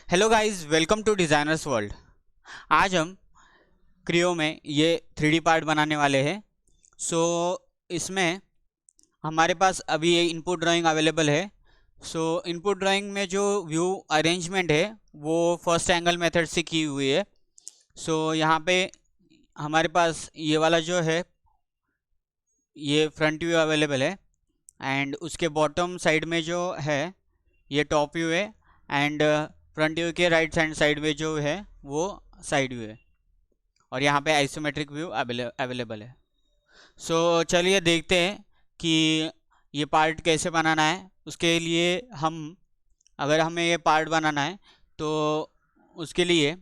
Hello guys, welcome to designers world. आज हम Creo में ये 3D पार्ट बनाने वाले हैं। सो इसमें हमारे पास अभी ये इनपुट ड्राइंग अवेलेबल है। सो इनपुट ड्राइंग में जो व्यू अरेंजमेंट है वो फर्स्ट एंगल मेथड से की हुई है। सो यहाँ पे हमारे पास ये वाला जो है ये फ्रंट व्यू अवेलेबल है, एंड उसके बॉटम साइड में जो है ये टॉप व्यू है, एंड फ्रंट व्यू के राइट हैंड साइड में जो है वो साइड व्यू है, और यहाँ पे आइसोमेट्रिक व्यू अवेलेबल है। सो चलिए देखते हैं कि ये पार्ट कैसे बनाना है। उसके लिए अगर हमें ये पार्ट बनाना है तो उसके लिए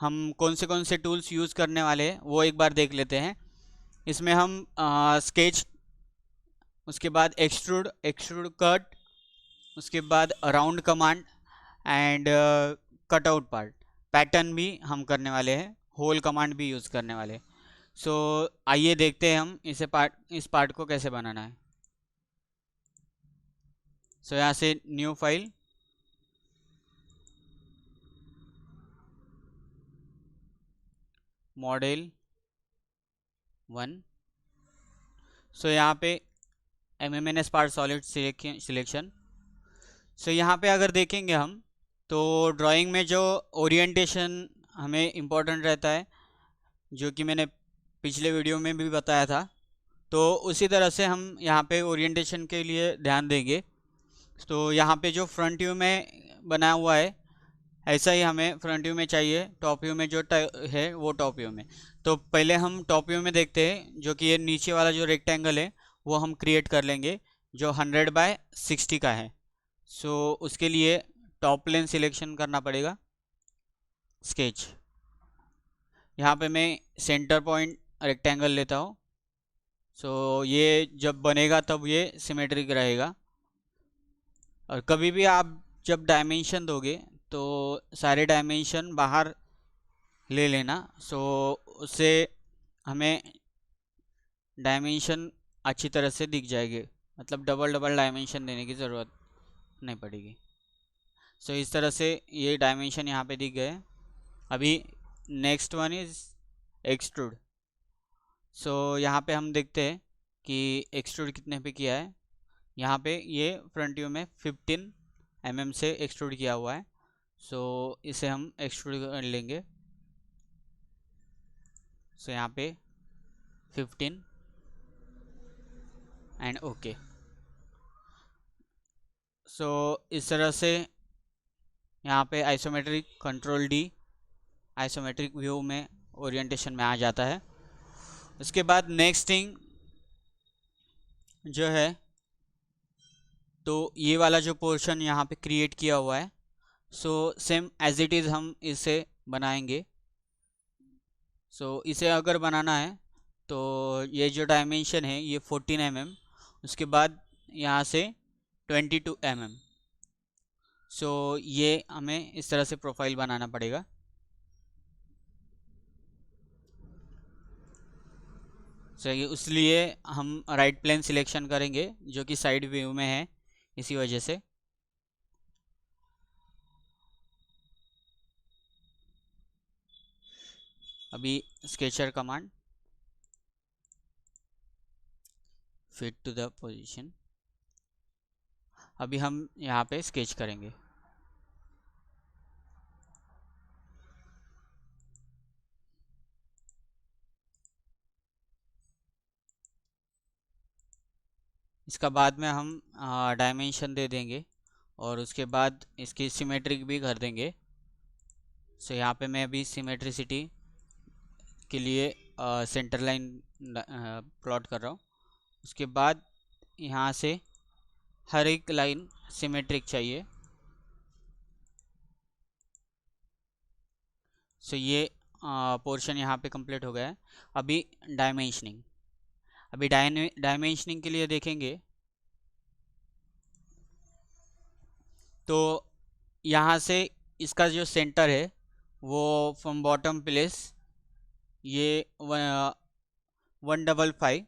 हम कौन से टूल्स यूज़ करने वाले हैं वो एक बार देख लेते हैं। इसमें हम स्केच, उसके बाद एक्सट्रूड कट, उसके बाद round command and cutout part, pattern भी हम करने वाले हैं, होल कमांड भी यूज़ करने वाले हैं। सो आइए देखते हैं हम इस पार्ट को कैसे बनाना है। सो यहाँ से न्यू फाइल, मॉडल 1। सो यहाँ पे MMNS पार्ट सॉलिड सिलेक्शन। सो यहाँ पे अगर देखेंगे हम तो ड्राइंग में जो ओरिएंटेशन हमें इम्पोर्टेंट रहता है, जो कि मैंने पिछले वीडियो में भी बताया था, तो उसी तरह से हम यहाँ पे ओरिएंटेशन के लिए ध्यान देंगे। तो यहाँ पे जो फ्रंट व्यू में बनाया हुआ है ऐसा ही हमें फ्रंट व्यू में चाहिए, टॉप व्यू में जो है वो टॉप व्यू में। तो पहले हम टॉप व्यू में देखते हैं, जो कि ये नीचे वाला जो रेक्टेंगल है वो हम क्रिएट कर लेंगे जो 100/60 का है। सो उसके लिए टॉप प्लेन सिलेक्शन करना पड़ेगा, स्केच। यहाँ पे मैं सेंटर पॉइंट रेक्टेंगल लेता हूँ। सो ये जब बनेगा तब ये सिमेट्रिक रहेगा, और कभी भी आप जब डायमेंशन दोगे तो सारे डायमेंशन बाहर ले लेना। सो उससे हमें डायमेंशन अच्छी तरह से दिख जाएंगे, मतलब डबल डबल डायमेंशन देने की ज़रूरत नहीं पड़ेगी। सो इस तरह से ये डायमेंशन यहाँ पे दिख गए। अभी नेक्स्ट वन इज़ एक्सट्रूड। सो यहाँ पे हम देखते हैं कि एक्सट्रूड कितने पे किया है। यहाँ पे ये फ्रंट व्यू में 15 mm से एक्सट्रूड किया हुआ है। सो इसे हम एक्सट्रूड कर लेंगे। सो यहाँ पे 15 एंड ओके। सो इस तरह से यहाँ पे isometric control D isometric view में ओरिएंटेशन में आ जाता है। उसके बाद नेक्स्ट थिंग जो है, तो ये वाला जो पोर्शन यहाँ पे क्रिएट किया हुआ है, so same as it is हम इसे बनाएंगे। सो इसे अगर बनाना है तो ये जो डायमेंशन है ये 14 mm, उसके बाद यहाँ से 22 mm। सो ये हमें इस तरह से प्रोफाइल बनाना पड़ेगा। सो इसलिए हम राइट प्लेन सिलेक्शन करेंगे जो कि साइड व्यू में है, इसी वजह से। अभी sketcher command, fit to the position. अभी हम यहाँ पे स्केच करेंगे। इसका बाद में हम डायमेंशन दे देंगे और उसके बाद इसकी सिमेट्रिक भी कर देंगे। सो यहाँ पे मैं अभी सिमेट्रिसिटी के लिए सेंटर लाइन प्लॉट कर रहा हूँ। उसके बाद यहाँ से हर एक लाइन सिमेट्रिक चाहिए। सो ये पोर्शन यहाँ पे कंप्लीट हो गया है। अभी डायमेंशनिंग, अभी डायमेंशनिंग के लिए देखेंगे तो यहाँ से इसका जो सेंटर है वो फ्रॉम बॉटम प्लेस ये 155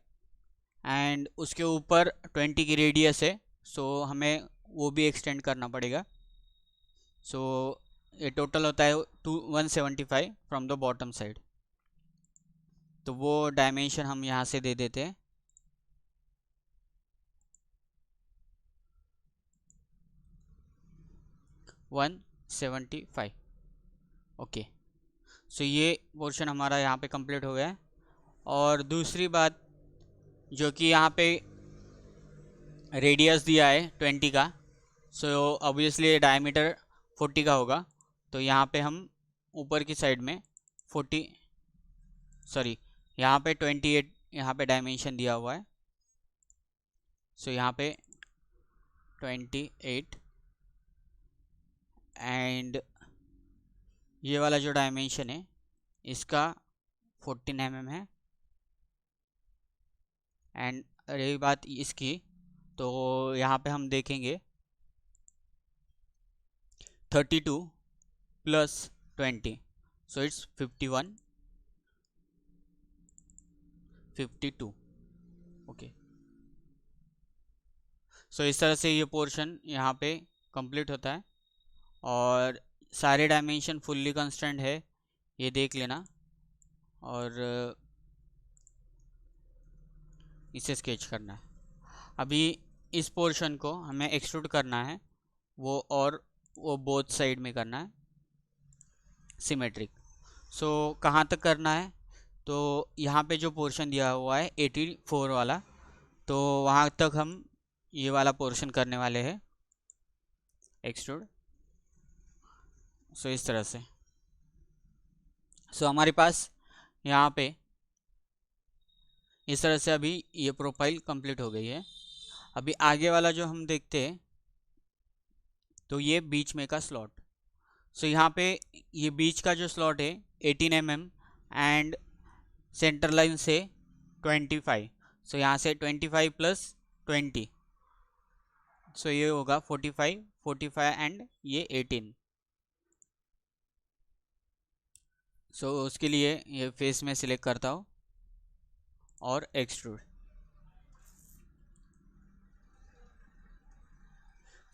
एंड उसके ऊपर 20 की रेडियस है। सो हमें वो भी एक्सटेंड करना पड़ेगा। सो ये टोटल होता है 175 फ्रॉम द बॉटम साइड। तो वो डायमेंशन हम यहाँ से दे देते हैं 175। ओके, सो ये पोर्शन हमारा यहाँ पे कंप्लीट हो गया है। और दूसरी बात जो कि यहाँ पे रेडियस दिया है 20 का, सो ऑब्वियसली डायमीटर 40 का होगा। तो यहाँ पे हम ऊपर की साइड में 40, सॉरी यहाँ पे 28 यहाँ पे डायमेंशन दिया हुआ है। सो यहाँ पे 28 एंड ये वाला जो डायमेंशन है इसका 14 mm है। एंड रही बात इसकी, तो यहाँ पे हम देखेंगे 32 plus 20, so it's 52। Okay, so इस तरह से ये पोर्शन यहाँ पे कंप्लीट होता है। और सारे डायमेंशन फुल्ली कंस्टेंट है, ये देख लेना। और इसे स्केच करना है। अभी इस पोर्शन को हमें एक्सट्रूड करना है, वो बोथ साइड में करना है सिमेट्रिक। सो कहाँ तक करना है, तो यहाँ पे जो पोर्शन दिया हुआ है 84 वाला, तो वहाँ तक हम ये वाला पोर्शन करने वाले हैं एक्सट्रूड। सो इस तरह से। सो हमारे पास यहाँ पे इस तरह से अभी ये प्रोफाइल कंप्लीट हो गई है। अभी आगे वाला जो हम देखते हैं, तो ये बीच में का स्लॉट। सो यहाँ पे ये बीच का जो स्लॉट है 18 mm एंड सेंटर लाइन से 25। सो यहाँ से 25 प्लस 20, सो ये होगा 45 एंड ये 18। सो उसके लिए ये फेस में सिलेक्ट करता हूँ और एक्सट्रूड।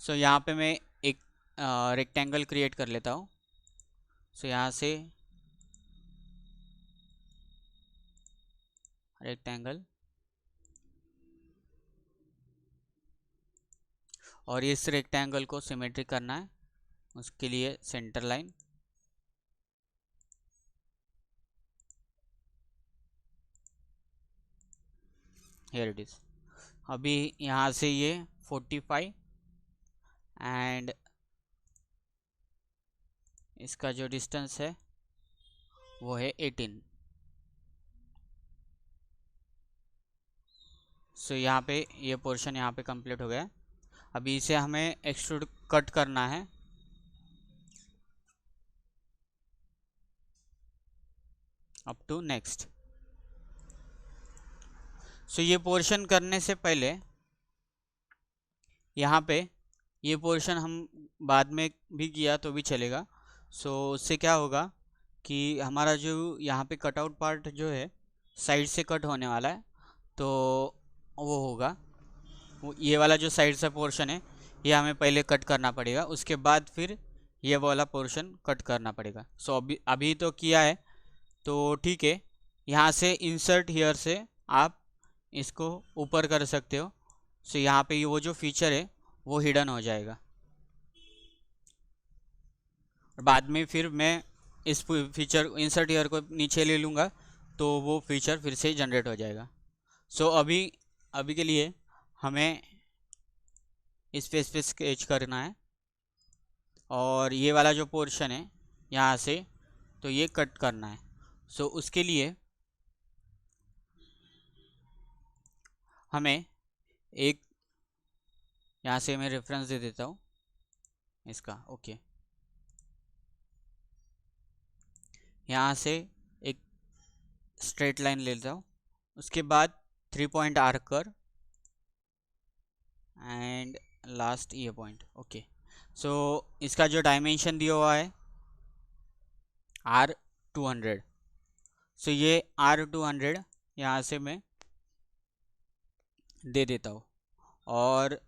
सो यहाँ पे मैं एक रेक्टेंगल क्रिएट कर लेता हूँ। सो यहाँ से रेक्टेंगल, और इस रेक्टेंगल को सिमेट्रिक करना है, उसके लिए centre line, here it is. अभी यहाँ से ये 45 एंड इसका जो डिस्टेंस है वो है 18। सो यहाँ पे ये पोर्शन यहाँ पे कंप्लीट हो गया। अभी इसे हमें एक्सट्रूड कट करना है। Up to next. सो ये पोर्शन करने से पहले यहाँ पे ये पोर्शन हम बाद में भी किया तो भी चलेगा। सो उससे क्या होगा कि हमारा जो यहाँ पे कटआउट पार्ट जो है साइड से कट होने वाला है, तो वो होगा ये वाला जो साइड से पोर्शन है ये हमें पहले कट करना पड़ेगा, उसके बाद फिर ये वाला पोर्शन कट करना पड़ेगा। सो अभी तो किया है तो ठीक है। यहाँ से इंसर्ट हियर से आप इसको ऊपर कर सकते हो। सो यहाँ पे वो जो फीचर है वो हिडन हो जाएगा। बाद में फिर मैं इस फीचर इंसर्ट हियर को नीचे ले लूँगा तो वो फीचर फिर से जनरेट हो जाएगा। सो अभी के लिए हमें इस फेस पे स्केच करना है, और ये वाला जो पोर्शन है यहाँ से तो ये कट करना है। सो उसके लिए हमें एक यहाँ से मैं रेफरेंस दे देता हूँ इसका। ओके, यहाँ से एक स्ट्रेट लाइन ले लेता हूँ, उसके बाद 3 पॉइंट आर्क कर एंड लास्ट ये पॉइंट। ओके, सो इसका जो डायमेंशन दिया हुआ है R200। सो ये R200 यहाँ से मैं दे देता हूँ, और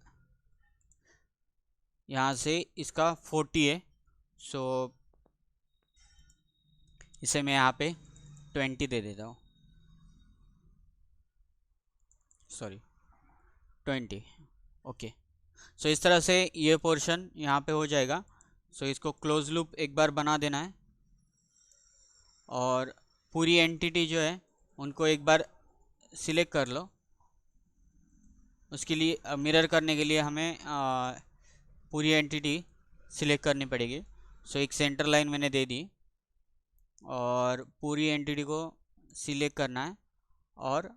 यहाँ से इसका 40 है। सो इसे मैं यहाँ पे 20 दे देता हूँ, सॉरी 20। ओके, सो इस तरह से ये पोर्शन यहाँ पे हो जाएगा। सो इसको क्लोज लूप एक बार बना देना है और पूरी एंटिटी जो है उनको एक बार सिलेक्ट कर लो। उसके लिए मिरर करने के लिए हमें पूरी एंटिटी सिलेक्ट करनी पड़ेगी। सो एक सेंटर लाइन मैंने दे दी और पूरी एंटिटी को सिलेक्ट करना है और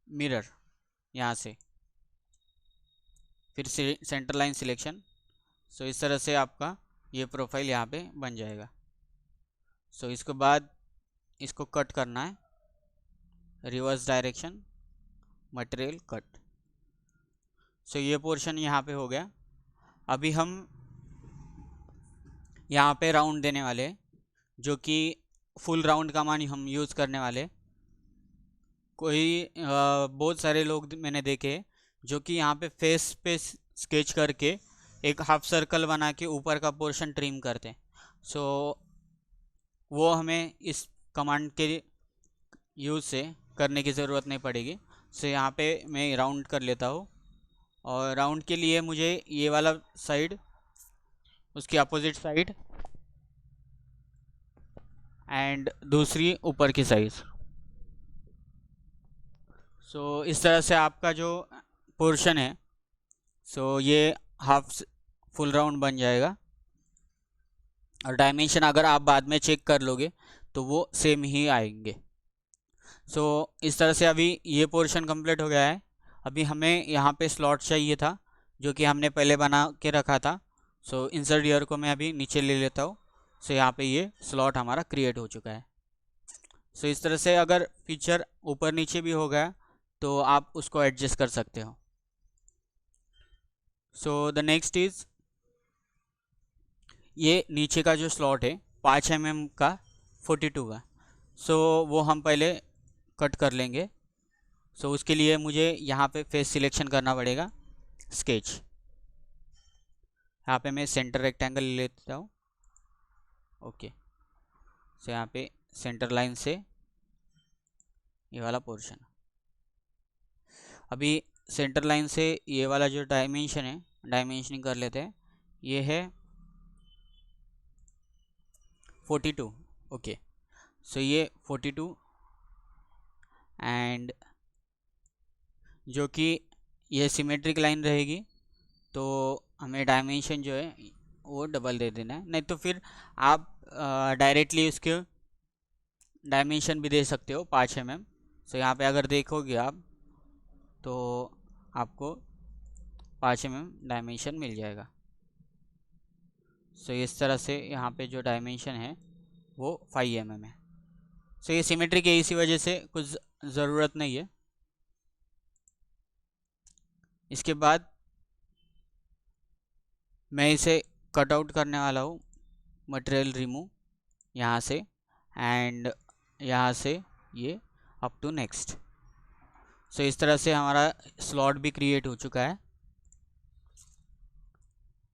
मिरर यहाँ से, फिर सेंटर लाइन सिलेक्शन। सो इस तरह से आपका ये प्रोफाइल यहाँ पे बन जाएगा। सो इसके बाद इसको कट करना है, रिवर्स डायरेक्शन, मटेरियल कट। सो ये पोर्शन यहाँ पे हो गया। अभी हम यहाँ पे राउंड देने वाले हैं, जो कि फुल राउंड का मान हम यूज़ करने वाले। बहुत सारे लोग मैंने देखे जो कि यहाँ पे फेस पे स्केच करके एक हाफ सर्कल बना के ऊपर का पोर्शन ट्रिम करते हैं। सो वो हमें इस कमांड के यूज़ से करने की ज़रूरत नहीं पड़ेगी। सो यहाँ पे मैं राउंड कर लेता हूँ और राउंड के लिए मुझे ये वाला साइड, उसकी अपोजिट साइड एंड दूसरी ऊपर की साइड। सो इस तरह से आपका जो पोर्शन है सो ये हाफ फुल राउंड बन जाएगा। और डायमेंशन अगर आप बाद में चेक कर लोगे तो वो सेम ही आएंगे। सो इस तरह से अभी ये पोर्शन कंप्लीट हो गया है। अभी हमें यहाँ पे स्लॉट चाहिए था जो कि हमने पहले बना के रखा था। सो इंसर्ट ईयर को मैं अभी नीचे ले लेता हूँ। सो यहाँ पे ये स्लॉट हमारा क्रिएट हो चुका है। सो इस तरह से अगर फीचर ऊपर नीचे भी हो गया तो आप उसको एडजस्ट कर सकते हो। सो द नेक्स्ट इज़ ये नीचे का जो स्लॉट है 5 mm का 42 का, सो वो हम पहले कट कर लेंगे। सो उसके लिए मुझे यहाँ पे फेस सिलेक्शन करना पड़ेगा, स्केच। यहाँ पे मैं सेंटर रेक्टेंगल ले लेता हूँ। ओके, सो यहाँ पे सेंटर लाइन से ये वाला पोर्शन। अभी सेंटर लाइन से ये वाला जो डायमेंशन है, डायमेंशनिंग कर लेते हैं। ये है 42। ओके, सो ये 42 एंड जो कि ये सिमेट्रिक लाइन रहेगी तो हमें डायमेंशन जो है वो डबल दे देना है। नहीं तो फिर आप डायरेक्टली उसके डायमेंशन भी दे सकते हो 5 mm। सो यहाँ पे अगर देखोगे आप तो आपको 5 mm डायमेंशन मिल जाएगा। सो इस तरह से यहाँ पे जो डायमेंशन है वो 5 mm है। सो ये सिमेट्रिक है, इसी वजह से कुछ ज़रूरत नहीं है। इसके बाद मैं इसे कट आउट करने वाला हूँ, मटेरियल रिमूव यहाँ से एंड यहाँ से ये अप टू नेक्स्ट। सो इस तरह से हमारा स्लॉट भी क्रिएट हो चुका है।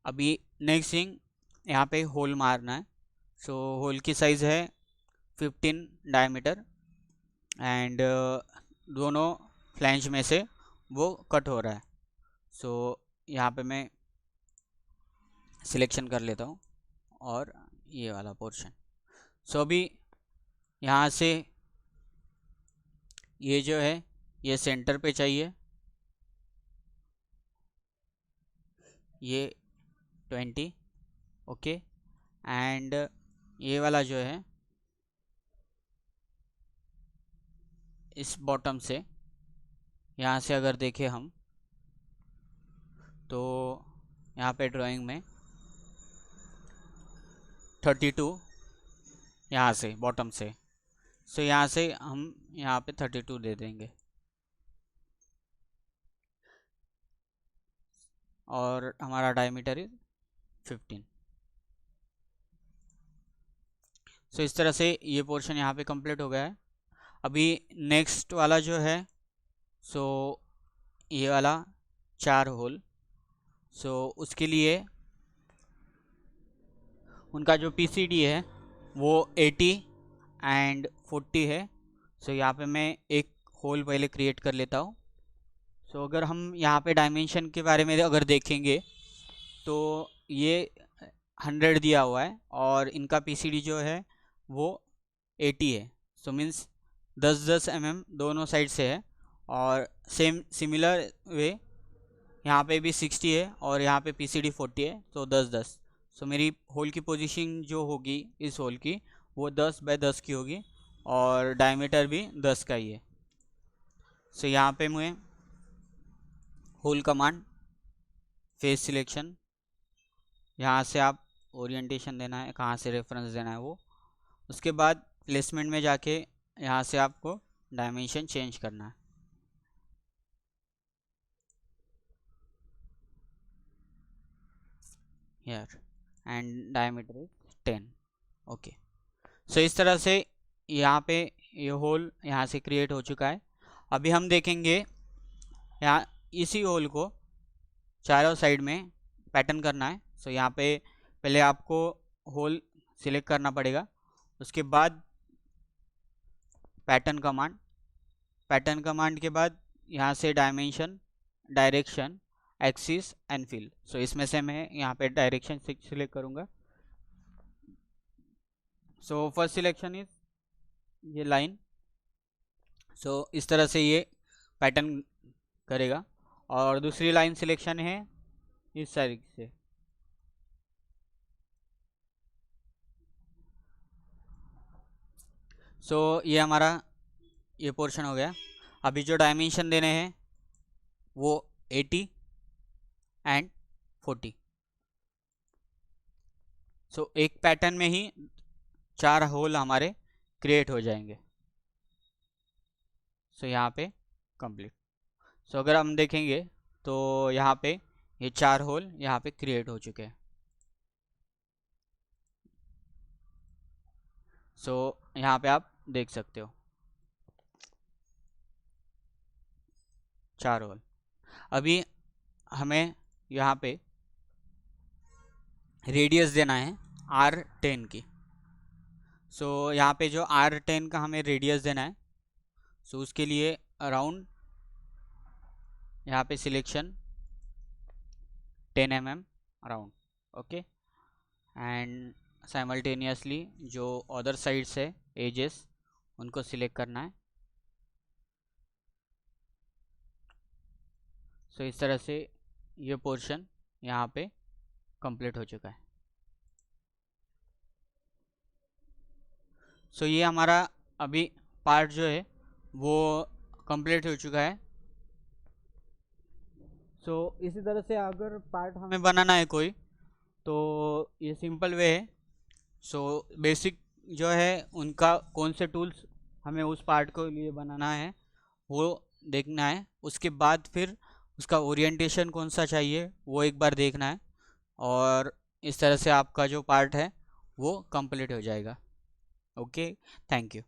अभी नेक्स्ट थिंग यहाँ पे होल मारना है। सो होल की साइज़ है 15 डायमीटर एंड दोनों फ्लैंज में से वो कट हो रहा है। सो यहाँ पे मैं सिलेक्शन कर लेता हूँ और ये वाला पोर्शन। सो अभी यहाँ से ये जो है ये सेंटर पे चाहिए, ये 20। ओके, एंड ये वाला जो है इस बॉटम से, यहाँ से अगर देखें हम तो यहाँ पे ड्राइंग में 32 यहाँ से बॉटम से। सो यहाँ से हम यहाँ पे 32 दे देंगे और हमारा डायमीटर इज 15। सो इस तरह से ये पोर्शन यहाँ पे कंप्लीट हो गया है। अभी नेक्स्ट वाला जो है सो ये वाला 4 होल। सो उसके लिए उनका जो PCD है वो 80 एंड 40 है। सो यहाँ पे मैं एक होल पहले क्रिएट कर लेता हूँ। सो अगर हम यहाँ पे डायमेंशन के बारे में अगर देखेंगे तो ये 100 दिया हुआ है और इनका PCD जो है वो 80 है। सो मीन्स 10-10 mm दोनों साइड से है। और सिमिलर वे यहाँ पे भी 60 है और यहाँ पे PCD 40 है, तो 10-10। सो मेरी होल की पोजीशन जो होगी इस होल की वो 10x10 की होगी और डायमीटर भी 10 का ही है। सो यहाँ पे मैं होल कमांड, फेस सिलेक्शन, यहाँ से आप ओरिएंटेशन देना है, कहाँ से रेफरेंस देना है वो। उसके बाद प्लेसमेंट में जाके यहाँ से आपको डायमेंशन चेंज करना है। Here and diameter is 10। Okay, so इस तरह से यहाँ पे ये होल यहाँ से क्रिएट हो चुका है। अभी हम देखेंगे यहाँ इसी होल को चारों साइड में पैटर्न करना है। सो यहाँ पे पहले आपको होल सिलेक्ट करना पड़ेगा, उसके बाद पैटर्न कमांड के बाद यहाँ से dimension, direction, axis and fill. So इसमें से मैं यहाँ पे डायरेक्शन सिलेक्ट करूँगा। सो फर्स्ट सिलेक्शन इज ये लाइन। सो इस तरह से ये पैटर्न करेगा। और दूसरी लाइन सिलेक्शन है इस साइड से। सो ये हमारा ये पोर्शन हो गया। अभी जो डायमेंशन देने हैं वो 80 एंड 40। सो एक पैटर्न में ही 4 होल हमारे क्रिएट हो जाएंगे। सो यहाँ पे कंप्लीट। सो अगर हम देखेंगे तो यहाँ पे ये 4 होल यहाँ पे क्रिएट हो चुके हैं। सो यहाँ पे आप देख सकते हो 4 होल। अभी हमें यहाँ पे रेडियस देना है R10 की। सो यहाँ पे जो R10 का हमें रेडियस देना है, सो उसके लिए अराउंड यहाँ पे selection 10 mm around. Okay, and simultaneously जो अदर साइड्स है एजेस उनको सिलेक्ट करना है। सो इस तरह से ये पोर्शन यहाँ पे कंप्लीट हो चुका है। सो ये हमारा अभी पार्ट जो है वो कंप्लीट हो चुका है। सो इसी तरह से अगर पार्ट हमें बनाना है कोई, तो ये सिंपल वे है। सो बेसिक जो है उनका कौन से टूल्स हमें उस पार्ट को लिए बनाना है वो देखना है। उसके बाद फिर उसका ओरिएंटेशन कौन सा चाहिए वो एक बार देखना है, और इस तरह से आपका जो पार्ट है वो कंप्लीट हो जाएगा। Okay, thank you.